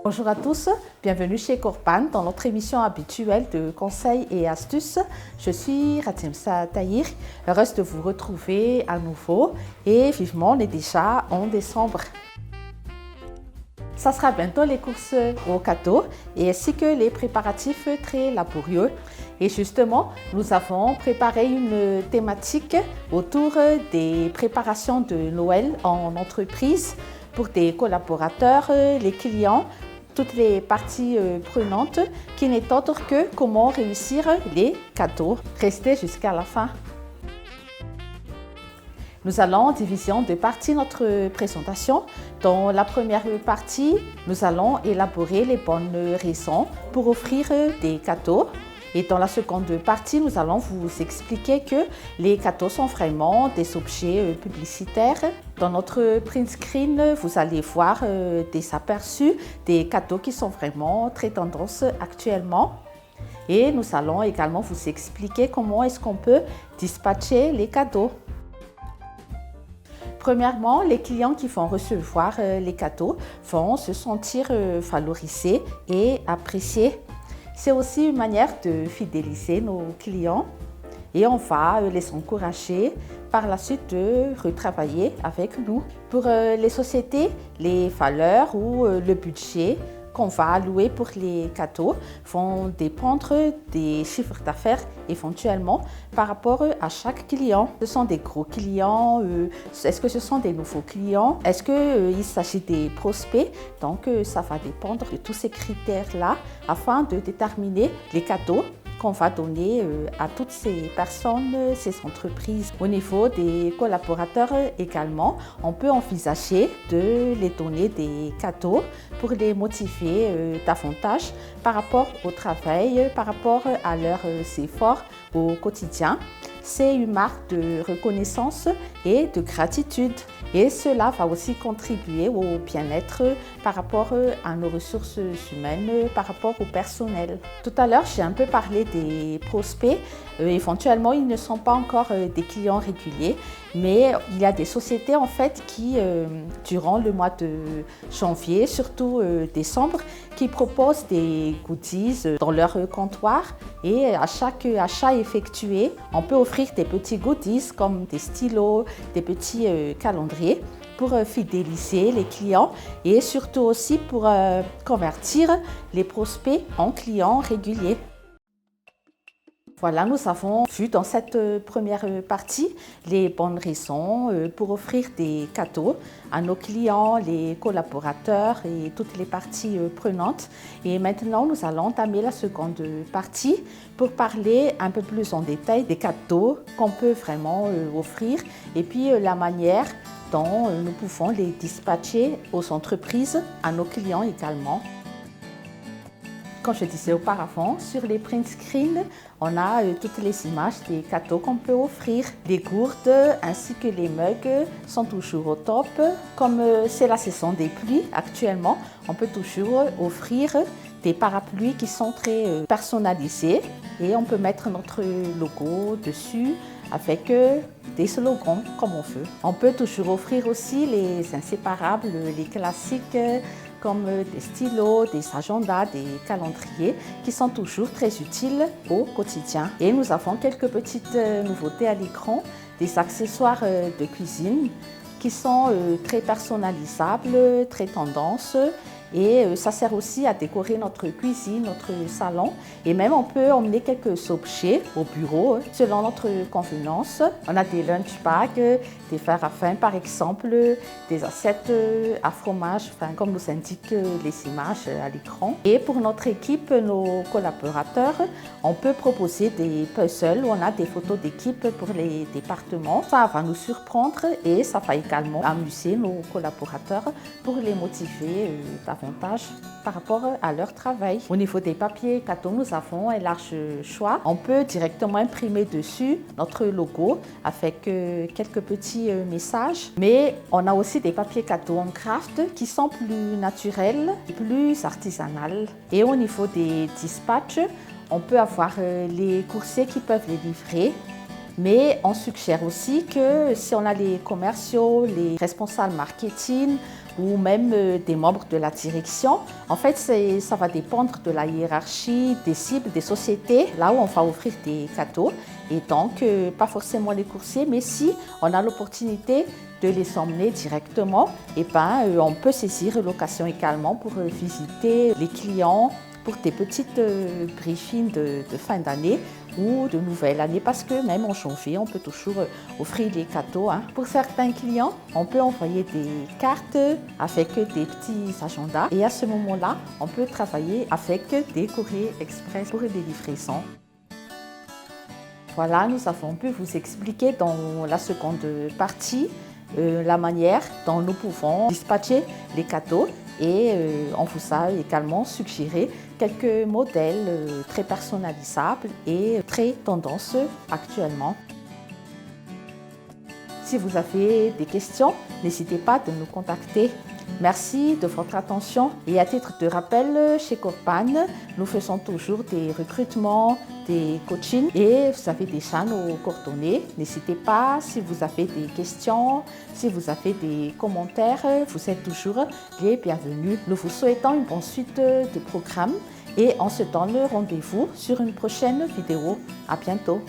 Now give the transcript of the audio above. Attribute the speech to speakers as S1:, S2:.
S1: Bonjour à tous, bienvenue chez Corpan dans notre émission habituelle de conseils et astuces. Je suis Ratimsa Tahir, heureuse de vous retrouver à nouveau et vivement on est déjà en décembre. Ça sera bientôt les courses au cadeau et ainsi que les préparatifs très laborieux. Et justement, nous avons préparé une thématique autour des préparations de Noël en entreprise pour des collaborateurs, les clients, toutes les parties prenantes qui n'est autre que comment réussir les cadeaux. Restez jusqu'à la fin. Nous allons diviser en deux parties notre présentation. Dans la première partie, nous allons élaborer les bonnes raisons pour offrir des cadeaux. Et dans la seconde partie, nous allons vous expliquer que les cadeaux sont vraiment des objets publicitaires. Dans notre print screen, vous allez voir des aperçus des cadeaux qui sont vraiment très tendance actuellement. Et nous allons également vous expliquer comment est-ce qu'on peut dispatcher les cadeaux. Premièrement, les clients qui vont recevoir les cadeaux vont se sentir valorisés et appréciés. C'est aussi une manière de fidéliser nos clients et on va les encourager par la suite de retravailler avec nous. Pour les sociétés, les valeurs ou le budget qu'on va allouer pour les cadeaux vont dépendre des chiffres d'affaires éventuellement par rapport à chaque client. Ce sont des gros clients, est-ce que ce sont des nouveaux clients, est-ce qu'il s'agit des prospects? Donc ça va dépendre de tous ces critères-là afin de déterminer les cadeaux qu'on va donner à toutes ces personnes, ces entreprises. Au niveau des collaborateurs également, on peut envisager de les donner des cadeaux pour les motiver davantage par rapport au travail, par rapport à leurs efforts au quotidien. C'est une marque de reconnaissance et de gratitude. Et cela va aussi contribuer au bien-être par rapport à nos ressources humaines, par rapport au personnel. Tout à l'heure, j'ai un peu parlé des prospects. Éventuellement, ils ne sont pas encore des clients réguliers, mais il y a des sociétés en fait qui, durant le mois de janvier, surtout décembre, qui proposent des goodies dans leur comptoir et à chaque achat effectué, on peut offrir des petits goodies comme des stylos, des petits calendriers pour fidéliser les clients et surtout aussi pour convertir les prospects en clients réguliers. Voilà, nous avons vu dans cette première partie les bonnes raisons pour offrir des cadeaux à nos clients, les collaborateurs et toutes les parties prenantes. Et maintenant, nous allons entamer la seconde partie pour parler un peu plus en détail des cadeaux qu'on peut vraiment offrir et puis la manière dont nous pouvons les dispatcher aux entreprises, à nos clients également. Comme je disais auparavant, sur les print screens, on a toutes les images des cadeaux qu'on peut offrir. Les gourdes ainsi que les mugs sont toujours au top. Comme c'est la saison des pluies actuellement, on peut toujours offrir des parapluies qui sont très personnalisés et on peut mettre notre logo dessus avec des slogans comme on veut. On peut toujours offrir aussi les inséparables, les classiques comme des stylos, des agendas, des calendriers qui sont toujours très utiles au quotidien. Et nous avons quelques petites nouveautés à l'écran, des accessoires de cuisine qui sont très personnalisables, très tendance. Et ça sert aussi à décorer notre cuisine, notre salon. Et même on peut emmener quelques objets au bureau selon notre convenance. On a des lunch bags, des verres à pain par exemple, des assiettes à fromage, comme nous indiquent les images à l'écran. Et pour notre équipe, nos collaborateurs, on peut proposer des puzzles où on a des photos d'équipe pour les départements. Ça va nous surprendre et ça va également amuser nos collaborateurs pour les motiver davantage par rapport à leur travail. Au niveau des papiers cadeaux, nous avons un large choix. On peut directement imprimer dessus notre logo avec quelques petits messages. Mais on a aussi des papiers cadeaux en craft qui sont plus naturels, plus artisanaux. Et au niveau des dispatchs, on peut avoir les coursiers qui peuvent les livrer. Mais on suggère aussi que si on a les commerciaux, les responsables marketing ou même des membres de la direction. En fait, ça va dépendre de la hiérarchie, des cibles, des sociétés, là où on va offrir des cadeaux. Et donc, pas forcément les coursiers, mais si on a l'opportunité de les emmener directement, et on peut saisir l'occasion également pour visiter les clients pour des petites briefings de fin d'année ou de nouvelle année, parce que même en janvier, on peut toujours offrir des cadeaux. Pour certains clients, on peut envoyer des cartes avec des petits agendas et à ce moment-là, on peut travailler avec des courriers express pour des livraisons. Voilà, nous avons pu vous expliquer dans la seconde partie la manière dont nous pouvons dispatcher les cadeaux et on vous a également suggéré quelques modèles très personnalisables et très tendance actuellement. Si vous avez des questions, n'hésitez pas à nous contacter. Merci de votre attention et à titre de rappel, chez Corpan, nous faisons toujours des recrutements, des coachings et vous avez déjà nos coordonnées. N'hésitez pas, si vous avez des questions, si vous avez des commentaires, vous êtes toujours les bienvenus. Nous vous souhaitons une bonne suite de programmes et on se donne rendez-vous sur une prochaine vidéo. À bientôt.